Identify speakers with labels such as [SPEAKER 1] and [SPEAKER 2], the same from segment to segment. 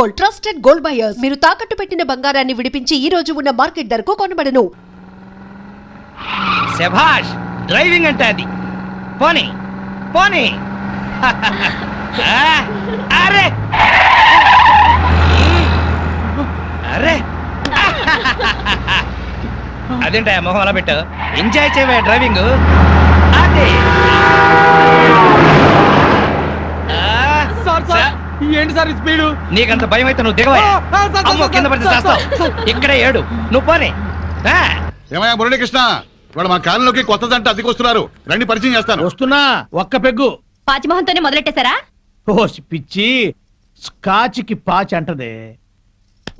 [SPEAKER 1] Gold, trusted gold buyers. మీరు తాకట్టు పెట్టిన బంగారాన్ని విడిపించి ఈ రోజు ఉన్న మార్కెట్ ధరకు కొనబడను.
[SPEAKER 2] శభాష్, డ్రైవింగ్ అంటే అది. పోనీ పోనీ. అరే అరే, అదేంటా మొహం అలా పెట్టు. ఎంజాయ్ చేయవే డ్రైవింగ్. అదే
[SPEAKER 3] ఏంటి సార్ స్పీడు?
[SPEAKER 2] నీకంత భయం అయితే నువ్వు దిగవా. అమ్మో, కింద పడితే చేస్తావు. ఇక్కడే ఏడు, నువ్వు పోనీ.
[SPEAKER 4] ఏమయ్యా మురళీకృష్ణ, వాడు మా కాలంలోకి కొత్త జంట అద్దెకొస్తున్నారు, రండి పరిచయం చేస్తాను.
[SPEAKER 3] వస్తున్నా, ఒక్క పెగ్గు.
[SPEAKER 5] పాచిమోహంతోనే మొదలెట్టేశారా?
[SPEAKER 3] ఓ పిచ్చి, స్కాచ్కి పాచి అంటదే.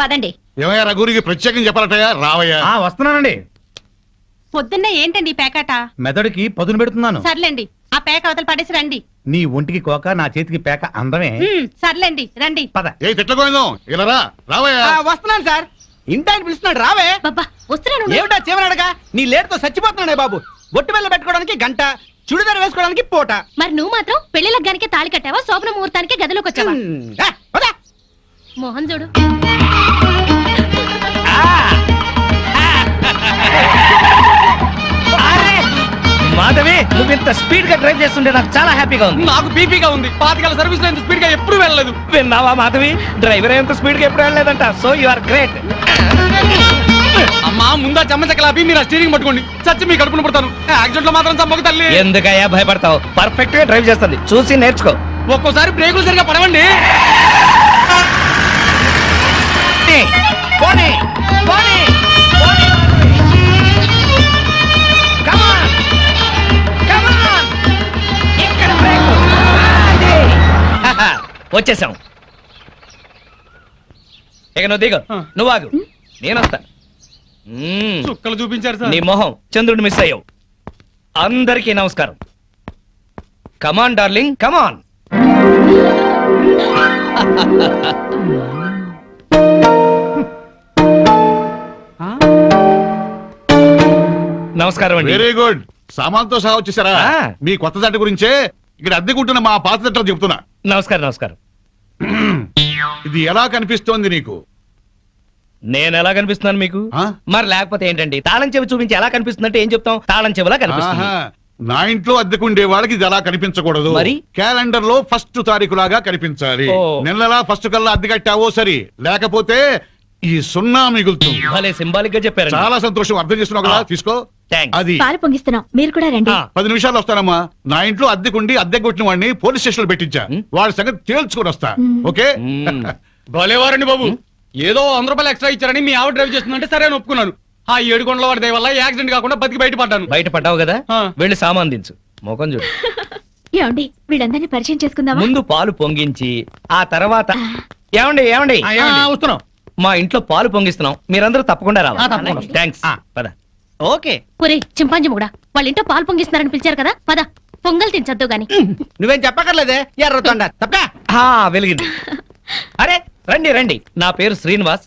[SPEAKER 5] పదండి.
[SPEAKER 4] ఏమయ్యా రఘురికి ప్రత్యేకం చెప్పాలటయ్యా, రావయ్యా.
[SPEAKER 3] వస్తున్నానండి.
[SPEAKER 5] పొద్దున్నే ఏంటండి పేకాట?
[SPEAKER 3] మెదడుకి పదును పెడుతున్నాను.
[SPEAKER 5] సర్లేండి, ఆ పేక అవతల పడేసి రండి.
[SPEAKER 3] నీ ఒంటికి కోక, నా చేతికి పేక అందమే.
[SPEAKER 5] సర్లేండి, రండి.
[SPEAKER 3] పద.
[SPEAKER 4] ఏ తిట్లకోయిందో ఇలా రా, రావయ్యా.
[SPEAKER 6] వస్తున్నాను సార్. ఇంటాయన పిలుస్తున్నాడు, రావే.
[SPEAKER 5] బాబా వస్తున్నాను.
[SPEAKER 6] ఏమిటా చివరడగా? నీ లేటుతో చచ్చిపోతున్నాడే బాబు. బొట్టు బిళ్ళ పెట్టుకోవడానికి గంట, చుడిదారు వేసుకోవడానికి పూట.
[SPEAKER 5] మరి నువ్వు మాత్రం పెళ్లి లగ్గానికి తాళి కట్టావా, శోభన ముహూర్తానికి గదిలోకి వచ్చావా? మోహన్ చూడు.
[SPEAKER 2] మాధవి, నువ్వు ఇంత స్పీడ్ గా డ్రైవ్ చేస్తుంటే నాకు చాలా హ్యాపీగా ఉంది.
[SPEAKER 6] నాకు బీపీగా ఉంది. పాతికాల సర్వీస్ లో ఇంత స్పీడ్ గా ఎప్పుడు వెళ్ళలేదు.
[SPEAKER 2] విన్నావా మాధవి, డ్రైవర్ ఎంత స్పీడ్ గా ఎప్పుడు వెళ్ళలేదంట. So you are great.
[SPEAKER 6] అమ్మా, ముందా చెమ్మచక్కలాపి మీరు స్టీరింగ్ పట్టుకోండి. చచ్చి మీ కడుపును పడతాను. యాక్సిడెంట్ లో మాత్రం చమ్మకు తల్లి.
[SPEAKER 2] ఎందుకయ్యా భయపడతావు? పర్ఫెక్ట్ గా డ్రైవ్ చేస్తుంది, చూసి నేర్చుకో.
[SPEAKER 6] ఒక్కోసారి బ్రేకులు సరిగా పడవండి.
[SPEAKER 2] పోనీ, పోనీ, పోనీ. Come on, come on. ఇక్కడ బ్రేకు. అదే. వచ్చేసాం. ఇక నువ్వు దిగు, నువ్వు ఆగు, నేను వస్తా.
[SPEAKER 6] చుక్కలు చూపించారు సార్.
[SPEAKER 2] నీ మొహం చంద్రుడు మిస్ అయ్యావు. అందరికీ నమస్కారం. కమాన్ డార్లింగ్, కమాన్. నమస్కారం అండి.
[SPEAKER 4] Very good. సామాన్తో సహా వచ్చేసారా?
[SPEAKER 2] ఆ.
[SPEAKER 4] మీ కొత్త జంట గురించే ఇక్కడ అద్దెకుంటున్న మా పాత జంట చెప్తున్నా.
[SPEAKER 2] నమస్కారం. నమస్కారం.
[SPEAKER 4] ఇది ఎలా కనిపిస్తోంది నీకు?
[SPEAKER 2] నేను ఎలా కనిపిస్తున్నాను మీకు?
[SPEAKER 4] ఆ?
[SPEAKER 2] మరి లేకపోతే ఏంటండి, తాళం చెవి చూపించి ఎలా కనిపిస్తుందంటే ఏం చెప్తాం? తాళం చెవిలా కనిపిస్తుంది.
[SPEAKER 4] ఆహా. నా ఇంట్లో అద్దెకుండే వాళ్ళకి ఇది ఎలా కనిపించకూడదు.
[SPEAKER 2] మరి?
[SPEAKER 4] క్యాలెండర్ లో ఫస్ట్ తారీఖు లాగా కనిపించాలి.
[SPEAKER 2] ఓ.
[SPEAKER 4] నెలలా ఫస్ట్ కల్లా అద్దె కట్టావో సరి, లేకపోతే ఈ సున్నా మిగులుతుంది.
[SPEAKER 2] భలే సింబాలిక్ గా చెప్పారు.
[SPEAKER 4] చాలా సంతోషం, అర్థం చేస్తున్నావు కదా. తీసుకో.
[SPEAKER 2] థాంక్స్.
[SPEAKER 4] అది
[SPEAKER 5] పాలు పొంగిస్తున్నాం, మీరు కూడా రండి.
[SPEAKER 4] 10 నిమిషాలు వస్తానమ్మా. నా ఇంట్లో అద్దెకుండి అద్దె కొట్టిన వాడిని పోలీస్ స్టేషన్ లో పెట్టించా. వాడి సంగతి తేల్చుకొని వస్తా. ఓకే.
[SPEAKER 6] భలేవారండి బాబు. ఏదో 100 రూపాయలు ఎక్స్ట్రా ఇచ్చారని మీ ఆవిడ డ్రైవ్ చేస్తుందంటే సరే అని ఒప్పుకున్నాను. ఆ 7 కొండల వాడి దయ వల్ల యాక్సిడెంట్ కాకుండా బతికి బయటపడ్డాను.
[SPEAKER 2] బయటపడ్డావు కదా,
[SPEAKER 6] ఆ.
[SPEAKER 2] వెళ్ళి సామాన్ దించు. మొఖం చూడు.
[SPEAKER 5] ఏమండి, వీళ్ళందరినీ పరిచయం చేసుకుందామా?
[SPEAKER 2] ముందు పాలు పొంగించి ఆ తర్వాత ఏమండి ఏమండి
[SPEAKER 3] వస్తున్నాం.
[SPEAKER 2] మా ఇంట్లో పాలు పొంగిస్తున్నాం, మీరందరూ తప్పకుండా
[SPEAKER 3] తప్పకుండా
[SPEAKER 2] రావాలి.
[SPEAKER 3] వస్తాం.
[SPEAKER 2] థాంక్స్. పద.
[SPEAKER 3] ఓకే.
[SPEAKER 5] ఒరే చింపాంజీ కూడా వాళ్ళ ఇంట్లో పాలు పొంగిస్తున్నారని పిలిచారు కదా, పద పొంగల్ తినచద్దు గాని.
[SPEAKER 6] నువ్వేం చెప్పక్కర్లేదే, ఎర్రతొండ తప్ప.
[SPEAKER 2] వెలిగింది. అరే రండి రండి, నా పేరు శ్రీనివాస్,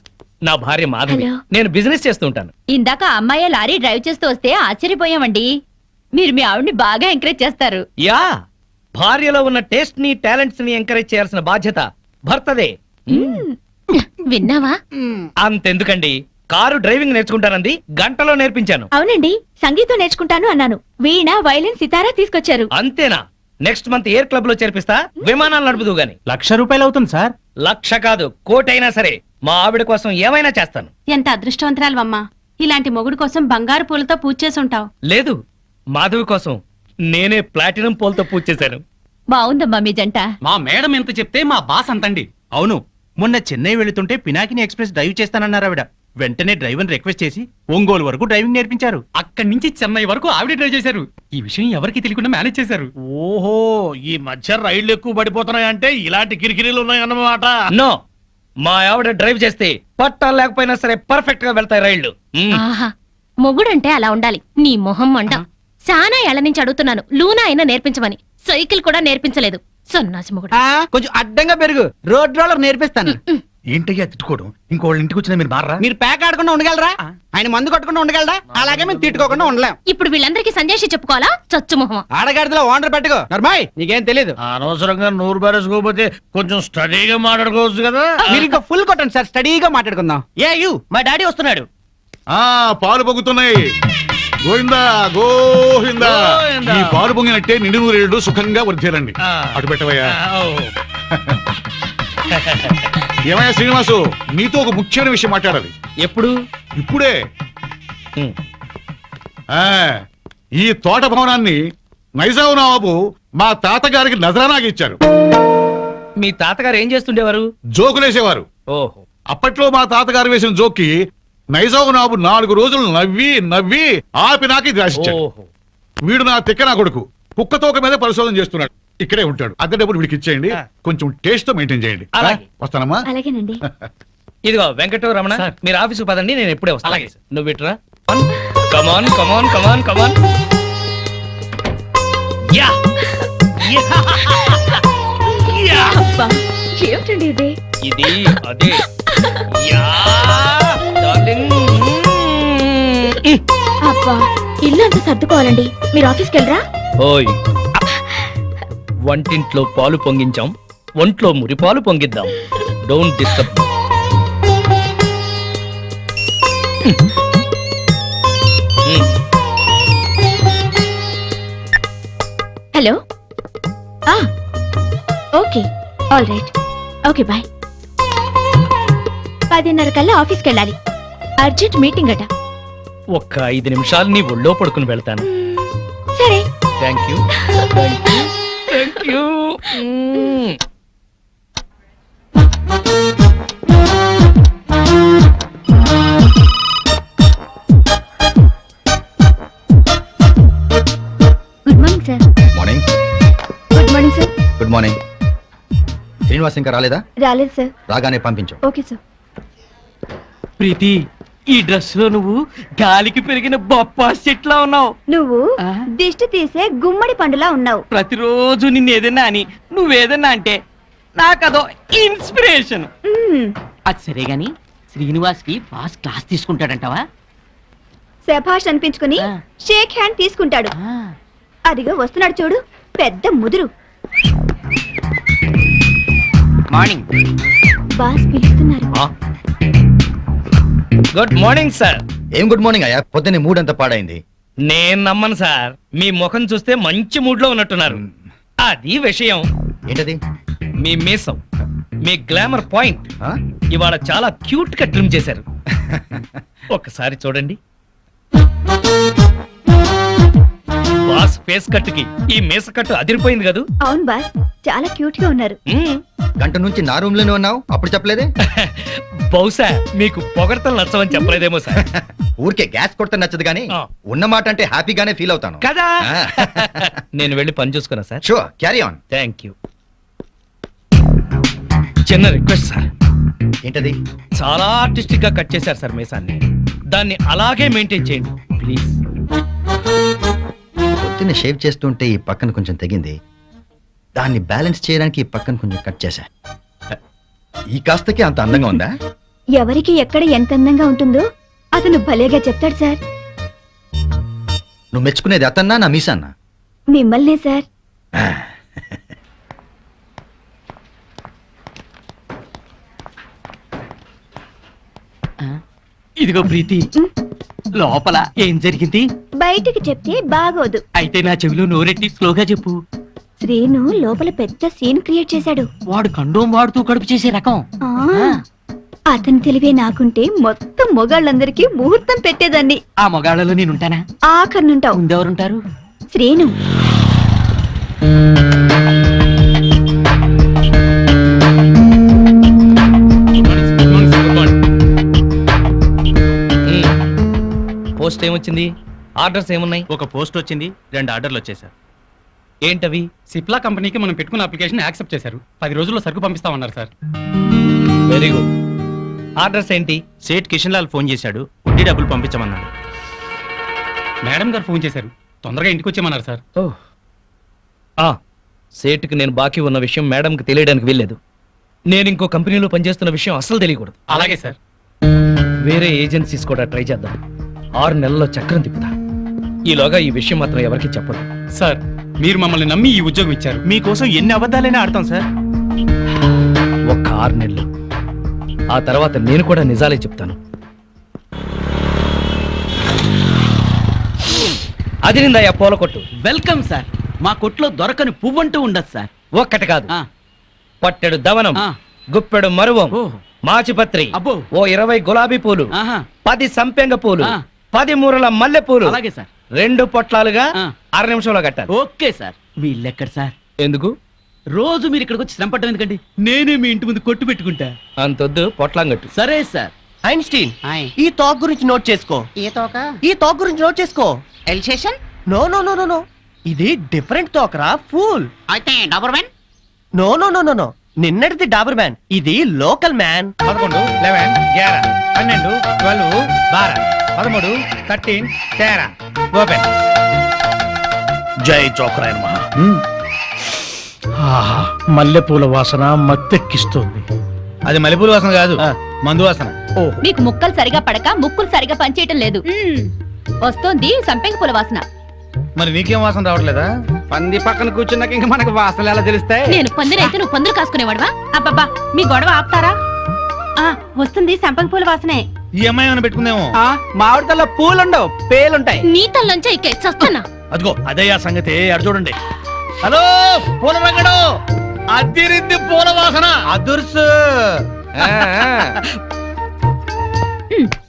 [SPEAKER 2] నా భార్య మాధవి.
[SPEAKER 5] హలో.
[SPEAKER 2] నేను బిజినెస్ చేస్తూ ఉంటాను.
[SPEAKER 5] ఇందాక అమ్మాయి లారీ డ్రైవ్ చేస్తూ వస్తే ఆశ్చర్యపోయామండి. మీరు మీ ఆవిడ్ని బాగా ఎంకరేజ్ చేస్తారు.
[SPEAKER 2] యా, భార్యలో ఉన్న టేస్ట్ ని టాలెంట్స్ ని ఎంకరేజ్ చేయాల్సిన బాధ్యత భర్తదే.
[SPEAKER 5] విన్నావా?
[SPEAKER 2] అంతెందుకండి, కారు డ్రైవింగ్ నేర్చుకుంటానంది, గంటలో నేర్పించాను.
[SPEAKER 5] అవునండి, సంగీతం నేర్చుకుంటాను అన్నాను. వీణ, వైలిన్, సితారా తీసుకొచ్చారు.
[SPEAKER 2] అంతేనా? నెక్స్ట్ మంత్ ఎయిర్ క్లబ్ లో చేర్పిస్తా, విమానాలు నడుపుదు గాని.
[SPEAKER 3] ₹1,00,000 అవుతుంది సార్.
[SPEAKER 2] 1,00,000 కాదు, 1,00,000 అయినా సరే మా ఆవిడ కోసం ఏమైనా చేస్తాను.
[SPEAKER 5] ఎంత అదృష్టవంతరాలవమ్మా, ఇలాంటి మొగుడు కోసం బంగారు పూలతో పూజ చేసి ఉంటావు.
[SPEAKER 2] లేదు, మాధవి కోసం నేనే ప్లాటినం పోల్తో పూజ చేశాను.
[SPEAKER 5] బాగుందమ్మా మీ జంట.
[SPEAKER 6] మా మేడం ఎంత చెప్తే మా బాస్ అంతండి.
[SPEAKER 3] అవును, మొన్న చెన్నై వెళుతుంటే పినాకిని ఎక్స్ప్రెస్ డ్రైవ్ చేస్తానన్నారు ఆవిడ. వెంటనే డ్రైవర్ రిక్వెస్ట్ చేసి ఒంగోలు వరకు డ్రైవింగ్ నేర్పించారు.
[SPEAKER 6] అక్కడి నుంచి చెన్నై వరకు ఆవిడ డ్రైవ్ చేశారు. ఈ విషయం ఎవరికి తెలియకుండా మేనేజ్ చేశారు.
[SPEAKER 3] ఓహో, ఈ మధ్య రైళ్లు ఎక్కువ పడిపోతున్నాయంటే ఇలాంటి కిరికిరీలు ఉన్నాయన్నమాట.
[SPEAKER 2] నో, మా ఆవిడ డ్రైవ్ చేస్తే పట్టాలు లేకపోయినా సరే పర్ఫెక్ట్ గా వెళ్తాయి రైళ్లు.
[SPEAKER 5] ఆహా, మొగుడంటే అలా ఉండాలి. నీ మొహం మంట. చాలా ఏళ్ల నుంచి అడుగుతున్నాను, లూనా అయినా నేర్పించమని. సైకిల్ కూడా నేర్పించలేదు, సన్నాసి మొగుడు.
[SPEAKER 6] కొంచెం అడ్డంగా పెరుగు, రోడ్ రోలర్ నేర్పిస్తాను.
[SPEAKER 4] ఏంటయ్యా తిట్టుకోవడం ఇంకోళ్ళ ఇంటికి వచ్చినా మీరు మారా
[SPEAKER 7] మీరు ప్యాక్ ఆడకుండా ఉండగలరా? ఆయన మందు కొట్టకుండా ఉండగలరా? అలాగే మేము తిట్టుకోకుండా ఉండలేం.
[SPEAKER 5] ఇప్పుడు వీళ్ళందరికీ సందేశం చెప్పుకోవాలా? చచ్చు మొహం.
[SPEAKER 7] ఆడగాడిలో ఓనర్ పెట్టుకో నర్మాయ్, నీకేం తెలీదు.
[SPEAKER 4] అనవసరంగా నూరు బారేసుకోకపోతే కొంచెం స్టడీగా మాట్లాడుకోవచ్చు కదా.
[SPEAKER 7] మీరు ఇంకా ఫుల్ కొట్టండి సార్, స్టడీగా మాట్లాడుకుందాం.
[SPEAKER 3] మా డాడీ వస్తున్నాడు.
[SPEAKER 4] ఆ పాలు పొంగుతున్నాయి. గోవిందా గోవిందా.
[SPEAKER 2] గోవిందా.
[SPEAKER 4] ఈ పాలు పొంగినట్టే నిండు నూరేళ్ళు సుఖంగా వర్ధేలండి.
[SPEAKER 2] ఆ.
[SPEAKER 4] అటు పెట్టవయ్యా. ఏమయ్యా శ్రీనివాసు, నీతో ఒక ముఖ్యమైన విషయం మాట్లాడాలి.
[SPEAKER 2] ఎప్పుడు?
[SPEAKER 4] ఇప్పుడే.
[SPEAKER 2] ఉమ్.
[SPEAKER 4] ఆ ఈ తోట భవనాన్ని నైజాం నవాబు మా తాతగారికి నజరానాకి ఇచ్చారు.
[SPEAKER 2] మీ తాతగారు ఏం చేస్తుండేవారు?
[SPEAKER 4] జోకులేసేవారు.
[SPEAKER 2] ఓహో.
[SPEAKER 4] అప్పట్లో మా తాతగారు వేసిన జోక్కి నైజాం నవాబు 4 రోజులు నవ్వి నవ్వి ఆపి నాకి ఇది రాసిచ్చాడు.
[SPEAKER 2] ఓహో.
[SPEAKER 4] వీడు నా తిక్క నా కొడుకు కుక్కతోక మీద పరిశోధన చేస్తున్నాడు. ఇక్కడే ఉంటాడు. అద్దె డబ్బులు వీడికి ఇచ్చేయండి.
[SPEAKER 2] ఆ.
[SPEAKER 4] కొంచెం టేస్ట్ తో మెయింటైన్ చేయండి.
[SPEAKER 2] అలాగే.
[SPEAKER 4] వస్తానమ్మా.
[SPEAKER 5] అలాగేనండి.
[SPEAKER 2] ఇదిగో వెంకట రమణ,
[SPEAKER 6] సార్.
[SPEAKER 2] మీరు ఆఫీసు పదండి, నేను ఎప్పుడే వస్తాను.
[SPEAKER 6] అలాగే.
[SPEAKER 2] నువ్వు ఇట్రా. Come on come on come on come on. Yeah yeah.
[SPEAKER 5] ఏమిటండి ఇది?
[SPEAKER 2] ఇది అదే. Yeah darling.
[SPEAKER 5] అబ్బా, ఇల్లు అంతా సర్దుకోవాలండి. మీరు ఆఫీస్కి వెళ్ళరా?
[SPEAKER 2] ఓయ్, వంటింట్లో పాలు పొంగించాం, ఒంట్లో మురిపాలు పొంగిద్దాం. Don't disturb.
[SPEAKER 5] Hello. Okay, all right. Okay bye. 10:30 కల్లా ఆఫీస్కి వెళ్ళాలి. అర్జెంట్ మీటింగ్ అట.
[SPEAKER 2] ఒక్క 5 నిమిషాలు నీ ఒళ్ళో పడుకుని వెళ్తాను.
[SPEAKER 5] సరే.
[SPEAKER 2] Thank you thank you thank you.
[SPEAKER 5] Good morning sir.
[SPEAKER 8] Morning.
[SPEAKER 5] Good morning sir.
[SPEAKER 8] Good morning. Srinivas ఇంకా రాలేదా?
[SPEAKER 5] రాలేదు సార్.
[SPEAKER 8] రాగానే పంపించు.
[SPEAKER 5] Okay sir.
[SPEAKER 7] ప్రీతి, ఈ డ్రెస్ లో నువ్వు గాలికి పెరిగిన బొప్పా చెట్లా ఉన్నావు.
[SPEAKER 9] నువ్వు దిష్టి తీసే గుమ్మడి పండులా ఉన్నావు.
[SPEAKER 7] ప్రతిరోజు నిన్ను ఏదైనా అని నువ్వేదన్నా అంటే నాకదో ఇన్స్పిరేషన్. అది సరే గాని శ్రీనివాస్ కి బాస్ క్లాస్ తీసుకుంటాడంటావా?
[SPEAKER 9] శభాష్ అనిపించుకుని
[SPEAKER 7] ఆ.
[SPEAKER 9] షేక్ హ్యాండ్ తీసుకుంటాడు. అదిగో వస్తున్నాడు చూడు, పెద్ద ముదురు.
[SPEAKER 7] మార్నింగ్.
[SPEAKER 9] బాస్ పిలుస్తున్నారు.
[SPEAKER 2] Good morning sir.
[SPEAKER 8] ఏం గుడ్ మార్నింగ్ అయ్యా, పొద్దున్నే మూడ్ అంతా పాడైంది.
[SPEAKER 2] నేను నమ్మను సార్, మీ ముఖం చూస్తే మంచి మూడ్ లో ఉన్నట్టున్నారు. అది విషయం.
[SPEAKER 8] ఏంటది?
[SPEAKER 2] మీ మీసం, మీ గ్లామర్ పాయింట్
[SPEAKER 8] ఆ?
[SPEAKER 2] ఇవాళ చాలా క్యూట్ గా ట్రిమ్ చేశారు. ఒక్కసారి చూడండి. బాస్ ఫేస్ కట్ కి ఈ మీస కట్టు అదిరిపోయింది కదూ.
[SPEAKER 9] అవును బాస్, చాలా క్యూట్ గా ఉన్నారు.
[SPEAKER 2] మ్మ్.
[SPEAKER 8] గంట నుంచి నా రూమ్ లోనే ఉన్నావు, అప్పుడు చెప్పలేదే?
[SPEAKER 2] బహుశా మీకు పొగడతలు నచ్చవని చెప్పలేదేమో సార్.
[SPEAKER 8] ఊరికే గ్యాస్ కొడితే నచ్చదు కానీ
[SPEAKER 2] ఆ.
[SPEAKER 8] ఉన్న మాట అంటే హ్యాపీగానే ఫీల్ అవుతాను
[SPEAKER 2] కదా. నేను వెళ్ళి పని చూసుకున్నా sir.
[SPEAKER 8] Sure, carry on.
[SPEAKER 2] Thank you. చిన్న రిక్వెస్ట్ సార్.
[SPEAKER 8] ఏంటది?
[SPEAKER 2] చాలా ఆర్టిస్టిక్ గా కట్ చేశారు సార్ మీసాన్ని. దాన్ని అలాగే మెయింటైన్ చేయండి ప్లీజ్.
[SPEAKER 8] పొద్దున్న షేవ్ చేస్తుంటే ఈ పక్కన కొంచెం తెగింది, దాన్ని బ్యాలెన్స్ చేయడానికి ఈ పక్కన కొంచెం కట్ చేశా. ఈ కాస్తకి అంత అందంగా ఉందా?
[SPEAKER 9] ఎవరికి ఎక్కడ ఎంత అందంగా ఉంటుందో అతను భలేగా చెప్తాడు సార్.
[SPEAKER 8] నువ్వు మెచ్చుకునేది అతన్నా నా మీసాన్నా?
[SPEAKER 9] మిమ్మల్నే సార్.
[SPEAKER 7] ఇదిగో ప్రీతి, లోపల ఏం జరిగింది?
[SPEAKER 9] బయటికి చెప్తే బాగోదు.
[SPEAKER 7] అయితే నా చెవిలో నోరెట్టి స్లోగా చెప్పు.
[SPEAKER 9] శ్రీను లోపల పెద్ద సీన్ క్రియేట్ చేశాడు.
[SPEAKER 7] వాడు కండోం వాడుతూ కడుపు చేసే రకం.
[SPEAKER 9] ఆ, అతని తెలివే నాకుంటే మొత్తం మొగాళ్ళందరికీ ముహూర్తం పెట్టేదాన్ని.
[SPEAKER 7] ఆ మొగాళ్ళలో నేనుంటానా?
[SPEAKER 9] ఆఖరినుంటావు.
[SPEAKER 7] ముందెవరుంటారు?
[SPEAKER 9] శ్రీను.
[SPEAKER 2] పోస్ట్ ఏమొచ్చింది? ఆర్డర్స్ ఏమున్నాయి?
[SPEAKER 3] ఒక పోస్ట్ వచ్చింది, 2 ఆర్డర్లు వచ్చేసారు.
[SPEAKER 2] ఏంటవి?
[SPEAKER 6] సిప్లా కంపెనీకి మనం పెట్టుకున్న అప్లికేషన్ యాక్సెప్ట్ చేశారు. 10 రోజుల్లో సరుకు పంపిస్తామన్నారు సార్.
[SPEAKER 2] Very good. ఆర్డర్స్ ఏంటి?
[SPEAKER 3] సేట్ కిషన్ లాల్ ఫోన్ చేశాడు, వడ్డీ డబ్బులు పంపించమన్నాడు.
[SPEAKER 6] మేడం గారు ఫోన్ చేశారు, తొందరగా ఇంటికి వచ్చేయమన్నారు సార్.
[SPEAKER 2] సేటుకి నేను బాకీ ఉన్న విషయం మేడంకి తెలియడానికి వీల్లేదు. నేను ఇంకో కంపెనీలో పనిచేస్తున్న విషయం అస్సలు తెలియకూడదు.
[SPEAKER 6] అలాగే సార్.
[SPEAKER 2] వేరే ఏజెన్సీస్ కూడా ట్రై చేద్దాం. 6 నెలల్లో చక్రం తిప్పుతా. ఈలోగా ఈ విషయం మాత్రం ఎవరికి చెప్పదు.
[SPEAKER 6] సార్ మీరు మమ్మల్ని నమ్మి ఈ ఉద్యోగం ఇచ్చారు.
[SPEAKER 3] మీకోసం ఎన్ని అబద్ధాలైనా ఆడతాం సార్.
[SPEAKER 2] ఒక్క 6 నెలలు. ఆ తర్వాత నేను కూడా నిజాలే చెప్తాను. అది నిందయ్యా పూల కొట్టు.
[SPEAKER 7] Welcome sir. మా కొట్లో దొరకని పువ్వంటూ ఉండదు సార్.
[SPEAKER 2] ఒక్కటి కాదు,
[SPEAKER 7] ఆ,
[SPEAKER 2] పట్టెడు దవనం,
[SPEAKER 7] ఆ.
[SPEAKER 2] గుప్పెడు మరువం,
[SPEAKER 7] ఓ.
[SPEAKER 2] మాచిపత్రి,
[SPEAKER 7] అబ్బో.
[SPEAKER 2] ఓ 20 గులాబీ పూలు,
[SPEAKER 7] ఆహా.
[SPEAKER 2] 10 సంపెంగ పూలు,
[SPEAKER 7] ఆ.
[SPEAKER 2] 10 మూరల మల్లె పూలు,
[SPEAKER 7] అలాగే సార్.
[SPEAKER 2] 2 పొట్లాలుగా
[SPEAKER 7] ఆ.
[SPEAKER 2] 6 నిమిషంలో కట్టాలి.
[SPEAKER 7] Okay sir. వీళ్ళెక్కడ సార్?
[SPEAKER 2] ఎందుకు?
[SPEAKER 7] రోజు మీరు ఇక్కడికి వచ్చి శ్రమ పట్టడం ఎందుకండి? నేనే మీ ఇంటి ముందు కొట్టు పెట్టుకుంటా.
[SPEAKER 2] అంతొద్దు, పొట్లాంగట్టు.
[SPEAKER 7] సరే సార్.
[SPEAKER 10] ఐన్స్టీన్, ఈ టాక్ గురించి నోట్ చేసుకో. ఈ టాక్ గురించి నోట్ చేసుకో.
[SPEAKER 11] Alsatian
[SPEAKER 10] no no no no no, ఇది డిఫరెంట్ టాక్ రా, ఫూల్.
[SPEAKER 11] అయితే doberman.
[SPEAKER 10] No no no no no, నిన్నటిది డాబర్ మ్యాన్, ఇది లోకల్ మ్యాన్.
[SPEAKER 3] 11, 11, 11, 12, 12, 12, 13, 13, 13. ఓపెన్.
[SPEAKER 4] జై చోకరాయన్ మహా.
[SPEAKER 3] మల్లెపూల వాసన మత్తెక్కిస్తుంది. అది మల్లెపూల వాసన కాదు, మందు వాసన.
[SPEAKER 9] మీకు ముక్కలు సరిగా పడక ముక్కులు సరిగా పనిచేయటం లేదు. వస్తోంది సంపెంగ పూల వాసన.
[SPEAKER 3] మరి నీకేం వాసన రావట్లేదా?
[SPEAKER 6] పంది పక్కన కూర్చున్నాక ఇంకా మనకు వాసనలు ఎలా తెలుస్తాయి?
[SPEAKER 5] నేను పందిరైతే నువ్వు పందులు కాసుకునేవాడువా?
[SPEAKER 9] అబ్బబ్బా, మీ గొడవ ఆపుతారా? వస్తుంది సంపెంగ పూల వాసనే.
[SPEAKER 3] ఈ అమ్మాయి ఏమైనా పెట్టుకుందేమో.
[SPEAKER 6] మామిడితల్లో పూలుండవు, పేలుంటాయి.
[SPEAKER 5] నీ తల్లంచే ఇక చస్తానా?
[SPEAKER 3] అదిగో అదే ఆ సంగతి. అడు చూడండి. హలో పూల రంగడు, అద్దిరిద్ది పూల వాసన. అదుర్సు.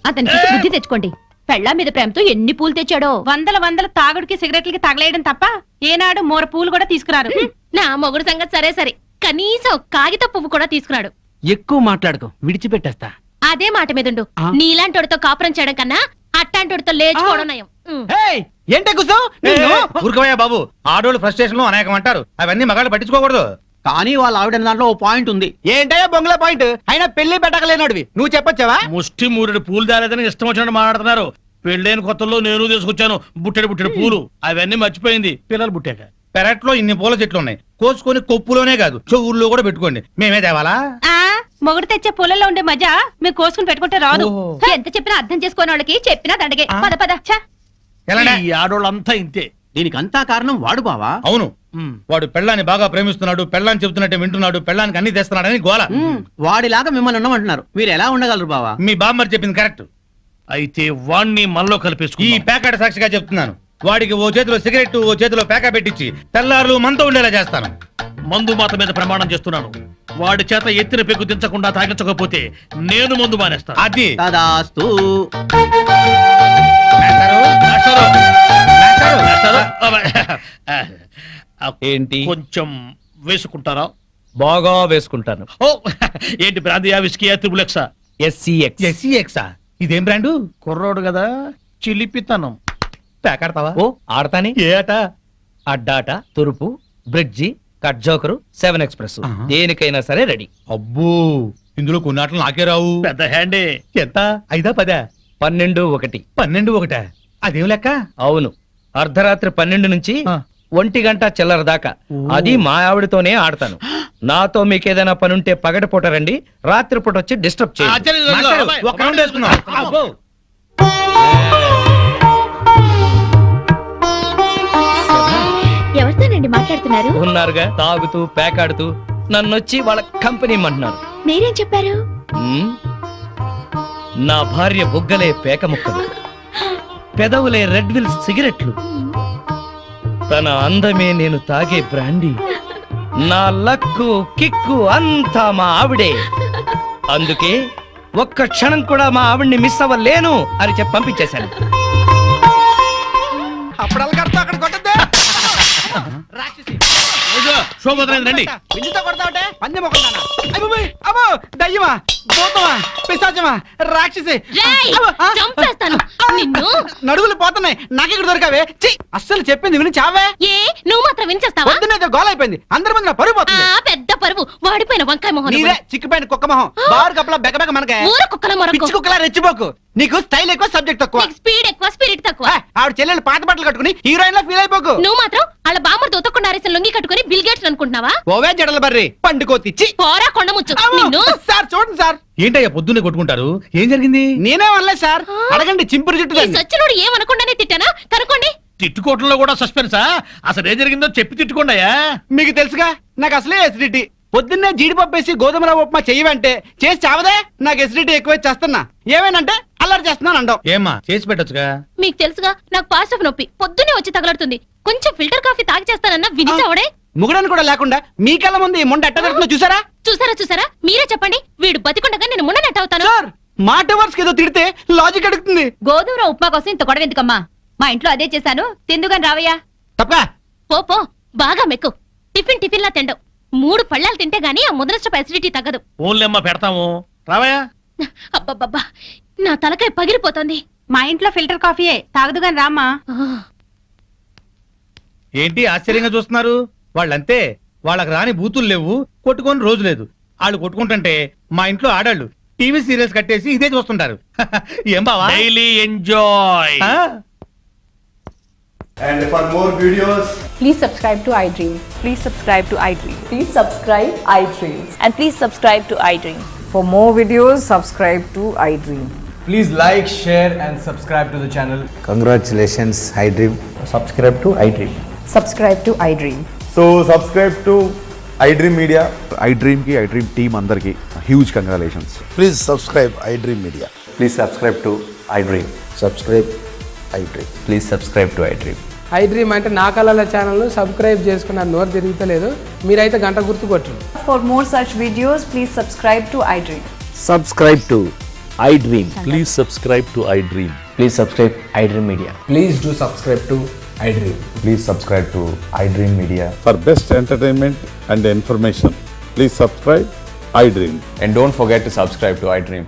[SPEAKER 9] అతనికి బుద్ధి తెచ్చుకోండి. పెళ్ళా మీద ప్రేమతో ఎన్ని పూలు తెచ్చాడో. వందల తాగుడికి సిగరెట్లకి తగలేయడం తప్ప ఏనాడు మోర పూలు కూడా తీసుకురారు.
[SPEAKER 5] నా మొగుడు సంగతి సరే సరే, కనీసం కాగిత పువ్వు కూడా తీసుకున్నాడు.
[SPEAKER 7] ఎక్కువ మాట్లాడుకో, విడిచిపెట్టేస్తా.
[SPEAKER 5] అదే మాట మీదుండు.
[SPEAKER 7] ఆ?
[SPEAKER 5] నీలాంటోడితో కాపురం చేయడం కన్నా అట్టాంటోడితో లేచుకోవడం నయం.
[SPEAKER 6] ఏంటే కూర్చో.
[SPEAKER 3] ఊరుకోవయ్యా బాబు, ఆడోళ్ళు ఫ్రస్ట్రేషన్ లో అనేకం అంటారు. అవన్నీ మగాళ్ళు పట్టించుకోకూడదు.
[SPEAKER 7] కానీ వాళ్ళ ఆవిడ దాంట్లో ఓ పాయింట్ ఉంది.
[SPEAKER 6] ఏంటయ్యా బొంగుల పాయింట్? అయినా పెళ్లి పెట్టకలేనాడివి నువ్వు చెప్పొచ్చావా?
[SPEAKER 3] ముష్టి మూరెడు పూలు దాలేదని ఇష్టం వచ్చినట్టు మాట్లాడుతున్నారు. పెళ్ళైన కొత్తలో నేను తీసుకొచ్చాను బుట్టెడు పూలు. అవన్నీ మర్చిపోయింది పిల్లలు పుట్టాక. పెరట్లో ఇన్ని పూల చెట్లు ఉన్నాయి. కోసుకొని కొప్పులోనే కాదు, చెవుల్లో కూడా పెట్టుకోండి. మేమే తేవాలా?
[SPEAKER 9] మొగుడు తెచ్చే పూలలో ఉండే మజా మీరు కోసుకుని పెట్టుకుంటే రాదు. ఎంత చెప్పినా అర్థం చేసుకోని వాళ్ళకి చెప్పినా దండగే. పద పద.
[SPEAKER 3] ఈ ఆడోళ్ళంతా ఇంతే.
[SPEAKER 7] దీనికి అంతా కారణం వాడు బావా.
[SPEAKER 3] అవును, వాడు పెళ్ళాన్ని బాగా ప్రేమిస్తున్నాడు, పెళ్ళాన్ని చెబుతున్నట్టే వింటున్నాడు, పెళ్ళానికి అన్ని తెస్తున్నాడని గోల.
[SPEAKER 7] వాడిలాగా మిమ్మల్ని ఉండమంటున్నారు. మీరు ఎలా ఉండగలరు బావా?
[SPEAKER 3] మీ బామ్మర్ చెప్పింది కరెక్ట్. అయితే వాణ్ణి మనలో కలిపేసుకు. ఈ ప్యాకెట్ సాక్షిగా చెప్తున్నాను. వాడికి ఓ చేతిలో సిగరెట్, ఓ చేతిలో ప్యాకా పెట్టించి తెల్లారులు మనతో ఉండేలా చేస్తాను. మందు మాత మీద ప్రమాణం చేస్తున్నాను. వాడి చేత ఎత్తిన పెగ్గు దించకుండా తాగించకపోతే నేను మందు మానేస్తాను. అది
[SPEAKER 7] తదాస్తు.
[SPEAKER 2] ఏంటి?
[SPEAKER 3] కొంచెం వేసుకుంటారా?
[SPEAKER 2] బాగా వేసుకుంటాను.
[SPEAKER 3] ఓ ఏంటి బ్రాందియా, విస్కీయా, త్రిబులెక్సా?
[SPEAKER 2] SCX.
[SPEAKER 3] ఇదేం బ్రాండు? కుర్రోడు కదా, చిలిపితనం. ప్యాకెడతావా?
[SPEAKER 2] ఓ ఆడతాని.
[SPEAKER 3] ఏ ఆట?
[SPEAKER 2] అడ్డాట, తురుపు, బ్రిడ్జి, కట్ జోకరు, 7 ఎక్స్ప్రెస్. దేనికైనా సరే రెడీ.
[SPEAKER 3] అబ్బో, ఇందులో కొన్ని ఆటలు నాకే రావు. పెద్ద హ్యాండే. ఎంత? 5, 10?
[SPEAKER 2] 12, 1.
[SPEAKER 3] 12, 1. అదేం లెక్క?
[SPEAKER 2] అవును, అర్ధరాత్రి 12 నుంచి 1 గంట చిల్లర దాకా. అది మా ఆవిడతోనే ఆడతాను. నాతో మీకేదైనా పనుంటే పగటిపూట రండి, రాత్రిపూట వచ్చి డిస్టర్బ్ చేయండి.
[SPEAKER 3] ఒక రౌండ్ వేసుకుందాం. అబ్బో.
[SPEAKER 9] ఎవరితోనండి మాట్లాడుతున్నారు?
[SPEAKER 2] ఉన్నారుగా, తాగుతూ పేకాడుతూ నన్నొచ్చి వాళ్ళ కంపెనీ అంటున్నారు.
[SPEAKER 9] మీరేం చెప్పారు?
[SPEAKER 2] నా భార్య బుగ్గలే పేక ముక్కలు, పెదవులే రెడ్ విల్ సిగరెట్లు, తన అందమే నేను తాగే బ్రాండీ, నా లక్కు కిక్కు అంతా మా ఆవిడే. అందుకే ఒక్క క్షణం కూడా మా ఆవిడ్ని మిస్ అవ్వలేను అని చెప్పి పంపించేశాను.
[SPEAKER 6] అక్కడ కొట్టద్దే.
[SPEAKER 3] రండి.
[SPEAKER 6] పిండితో కొడతావటే పంది మొక్కలానా? అబ్బో, దయ్యమా, భూతమా, పిశాచమా, రాక్షసి.
[SPEAKER 5] రేయ్, చంపేస్తాను నిన్ను.
[SPEAKER 6] నడువులు పోతున్నాయి, నాకెక్కడ దొరికావే? ఛీ, అస్సలు చెప్పింది విని చావే.
[SPEAKER 5] ఏ నువ్వు మాత్రం వినిచేస్తావా?
[SPEAKER 6] పొద్దున్నైతే గోల అయిపోయింది. అందరి ముందు నా పరుగు పోతుంది.
[SPEAKER 5] పెద్ద పరువు, వాడిపోయిన వంకాయ మొహం.
[SPEAKER 6] నీదే చిక్కిపోయిన కుక్క మొహం. బారు కప్పలా బెగబెగ మనకే.
[SPEAKER 5] ఊర కుక్కల మొరకు.
[SPEAKER 6] పిచ్చి కుక్కలా రెచ్చిపోకు.
[SPEAKER 10] నీకు స్టైల్ ఎక్కువ సబ్జెక్ట్ తక్కువ
[SPEAKER 5] నీకు స్పీడ్ ఎక్కువ స్పిరిట్ తక్కువ
[SPEAKER 10] ఆవిడ చెల్లెలు పాత బట్టలు కట్టుకుని హీరోయిన్ లా ఫీల్ అయిపోకు
[SPEAKER 5] నువ్వు మాత్రం వాళ్ళ బామ్మర్ దొతకుండా ఆరేసిన లొంగి కట్టుకుని బిల్ గేట్స్ అనుకుంటున్నావా?
[SPEAKER 10] ఓవే జడల బర్రి పండుకోతిచ్చి
[SPEAKER 5] పోరా కొండముచ్చు నిన్ను.
[SPEAKER 10] సార్ చూడండి సార్
[SPEAKER 3] ఏంటయ్యా పొద్దున్నే కొట్టుకుంటారు? ఏం జరిగింది?
[SPEAKER 10] నేనే అనలేదు సార్, అడగండి చింపురు జుట్టు
[SPEAKER 5] ఈ
[SPEAKER 10] దాన్ని.
[SPEAKER 5] సచ్చినోడు ఏమనకుండానే తిట్టానా? కనుకోండి.
[SPEAKER 3] తిట్టుకోవటంలో కూడా సస్పెన్సా? అసలు ఏం జరిగిందో చెప్పి తిట్టుకోండియా.
[SPEAKER 10] మీకు తెలుసుగా నాకు అసలే ఎసిడిటీ. పొద్దున్నే జీడిపప్పు వేసి గోధుమ రవ్వ ఉప్మా చెయ్యవంటే చేసి చావదే. నాకు ఎసిడిటీ ఎక్కువ చేస్తున్నా, ఏమేనంటే అల్లరి చేస్తున్నాను అంటావు.
[SPEAKER 3] ఏమ్మా చేసి పెట్టొచ్చుగా.
[SPEAKER 5] మీకు తెలుసుగా నాకు పాస్ ఆఫ్ నొప్పి పొద్దున్నే వచ్చి తగలడుతుంది. కొంచెం ఫిల్టర్ కాఫీ తాగి చేస్తానన్నా వినిచావడే.
[SPEAKER 10] ముగడని కూడా లేకుండా మీ కళ్ళ ముందు ఈ మొండ ఎట్ట జరుగుతుందో చూసారా?
[SPEAKER 5] చూసారా మీరే చెప్పండి. వీడు బతికుండగా నేను మున్ననట్టు అవుతాను.
[SPEAKER 10] సార్ మాట వర్స్ ఏదో తిడితే లాజిక్ అడుగుతుంది.
[SPEAKER 9] గోధుమ రవ్వ ఉప్మా కోసం ఇంత గొడవ ఎందుకమ్మా? మా ఇంట్లో అదే చేశాను, తిందుగాని రావయ్యా.
[SPEAKER 10] తప్ప
[SPEAKER 5] పో బాగా మెక్కు. టిఫిన్ లా తిండవు. 3 పళ్ళాలు తింటే గానీ ఆ ముదనష్టపు అసిడిటీ తగ్గదు.
[SPEAKER 3] ఓన్లేమ్మా పెడతాము, రావయ్యా.
[SPEAKER 5] అబ్బబ్బబ్బా నా తలకాయ పగిలిపోతుంది.
[SPEAKER 9] మా ఇంట్లో ఫిల్టర్ కాఫీయే, తాగదుగాని రామ్మా.
[SPEAKER 3] ఏంటి ఆశ్చర్యంగా చూస్తున్నారు? వాళ్ళంతే, వాళ్ళకి రాని బూతులు లేవు, కొట్టుకొని రోజు లేదు. వాళ్ళు కొట్టుకుంటుంటే మా ఇంట్లో ఆడాళ్ళు టీవీ సీరియల్స్ కట్టేసి ఇదే చూస్తుంటారు. ఏం బావా? Daily enjoy.
[SPEAKER 12] And for more videos,
[SPEAKER 9] Please subscribe to iDream. Please subscribe to iDream. Please subscribe iDream. And please subscribe to iDream.
[SPEAKER 13] For more videos, subscribe to iDream.
[SPEAKER 12] please like, share and subscribe to the channel.
[SPEAKER 14] Congratulations, iDream.
[SPEAKER 12] Subscribe to iDream.
[SPEAKER 13] Subscribe to iDream.
[SPEAKER 12] So subscribe to iDream Media.
[SPEAKER 4] iDream ki iDream team andarki huge congratulations.
[SPEAKER 14] Please subscribe iDream Media.
[SPEAKER 12] Please subscribe to iDream.
[SPEAKER 14] Subscribe iDream.
[SPEAKER 12] Please subscribe to iDream.
[SPEAKER 13] iDream అంటే నా కళల channel subscribe చేసుకున్న నోరు తిరుగుతలేదు. మీరైతే గంట గుర్తు కొట్టండి. For more such videos, please subscribe to iDream.
[SPEAKER 14] Subscribe to iDream.
[SPEAKER 12] Please subscribe to iDream. Please subscribe iDream Media.
[SPEAKER 13] Please do subscribe to iDream.
[SPEAKER 12] Please subscribe to iDream Media.
[SPEAKER 4] For best entertainment and information, please subscribe iDream.
[SPEAKER 12] And don't forget to subscribe to iDream.